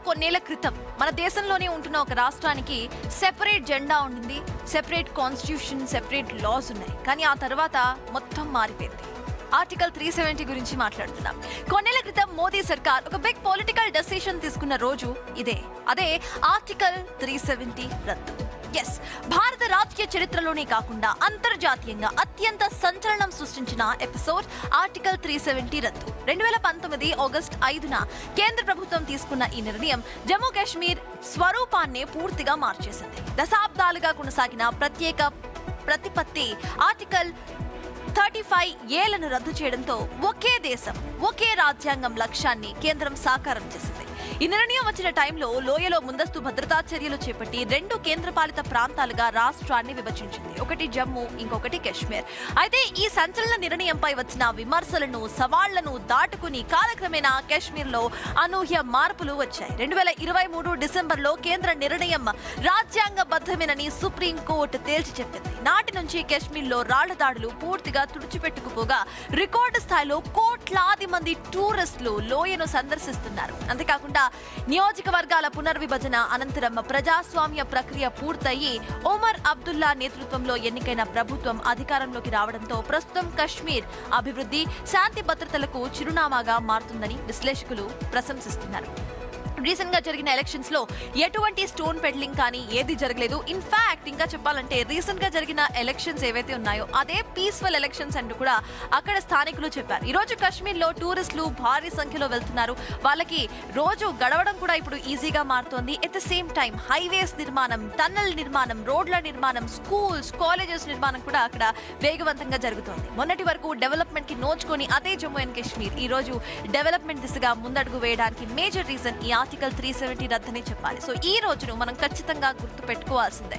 కొన్నేళ్ల క్రితం మన దేశంలోనే ఉంటున్న ఒక రాష్ట్రానికి సెపరేట్ జెండా ఉండింది, సెపరేట్ కాన్స్టిట్యూషన్, సెపరేట్ లాస్ ఉన్నాయి. కానీ ఆ తర్వాత మొత్తం మారిపోయింది. ఆర్టికల్ 370 గురించి మాట్లాడుతున్నాం. కొన్నేళ్ల క్రితం మోదీ సర్కార్ ఒక బిగ్ పొలిటికల్ డెసిషన్ తీసుకున్న రోజు ఇదే. అదే ఆర్టికల్ 370 రద్దు. ఎస్, భారత రాజకీయ చరిత్రలోనే కాకుండా అంతర్జాతీయంగా అత్యంత సంచలనం సృష్టించిన ఎపిసోడ్ ఆర్టికల్ 370 రద్దు. 2019 ఆగస్టు 5న కేంద్ర ప్రభుత్వం తీసుకున్న ఈ నిర్ణయం జమ్మూ కాశ్మీర్ స్వరూపాన్నే పూర్తిగా మార్చేసింది. దశాబ్దాలుగా కొనసాగిన ప్రత్యేక ప్రతిపత్తి ఆర్టికల్ 35 రద్దు చేయడంతో ఒకే దేశం, ఒకే రాజ్యాంగం లక్ష్యాన్ని కేంద్రం సాకారం చేసింది. ఈ నిర్ణయం వచ్చిన టైంలో లోయలో ముందస్తు భద్రతా చర్యలు చేపట్టి 2 కేంద్రపాలిత ప్రాంతాలుగా రాష్ట్రాన్ని విభజించింది. ఒకటి జమ్మూ, ఇంకొకటి కాశ్మీర్. అయితే ఈ సంచలన నిర్ణయంపై వచ్చిన విమర్శలను, సవాళ్లను దాటుకుని కాలక్రమేణా కాశ్మీర్లో అనూహ్య మార్పులు వచ్చాయి. 2023 డిసెంబర్లో కేంద్ర నిర్ణయం రాజ్యాంగబద్ధమేనని సుప్రీంకోర్టు తేల్చి చెప్పింది. నాటి నుంచి కాశ్మీర్లో రాళ్ల దాడులు పూర్తిగా తుడిచిపెట్టుకుపోగా రికార్డు స్థాయిలో కోట్లాది మంది టూరిస్టులు లోయను సందర్శిస్తున్నారు. అంతేకాకుండా నియోజకవర్గాల పునర్విభజన అనంతరం ప్రజాస్వామ్య ప్రక్రియ పూర్తయి ఒమర్ అబ్దుల్లా నేతృత్వంలో ఎన్నికైన ప్రభుత్వం అధికారంలోకి రావడంతో ప్రస్తుతం కశ్మీర్ అభివృద్ధి, శాంతి భద్రతలకు చిరునామాగా మారుతుందని విశ్లేషకులు ప్రశంసిస్తున్నారు. రీసెంట్ గా జరిగిన ఎలక్షన్స్ లో ఎటువంటి స్టోన్ పెడ్లింగ్ కానీ ఏది జరగలేదు. ఇన్ఫాక్ట్ ఇంకా చెప్పాలంటే రీసెంట్ గా జరిగిన ఎలక్షన్స్ ఏవైతే ఉన్నాయో అదే పీస్ఫుల్ ఎలక్షన్స్ అంటూ కూడా అక్కడ స్థానికులు చెప్పారు. ఈ రోజు కాశ్మీర్ లో టూరిస్టులు భారీ సంఖ్యలో వెళ్తున్నారు. వాళ్ళకి రోజు గడవడం కూడా ఇప్పుడు ఈజీగా మారుతోంది. At the same time highways నిర్మాణం, టన్నల్ నిర్మాణం, రోడ్ల నిర్మాణం, స్కూల్స్, కాలేజెస్ నిర్మాణం కూడా అక్కడ వేగవంతంగా జరుగుతోంది. మొన్నటి వరకు డెవలప్మెంట్ కి నోచుకొని అదే జమ్మూ అండ్ కాశ్మీర్ ఈ రోజు డెవలప్మెంట్ దిశగా ముందడుగు వేయడానికి మేజర్ రీజన్ ఈ ఆర్టికల్ 370 రద్దని చెప్పాలి. సో ఈ రోజును మనం ఖచ్చితంగా గుర్తు పెట్టుకోవాల్సిందే.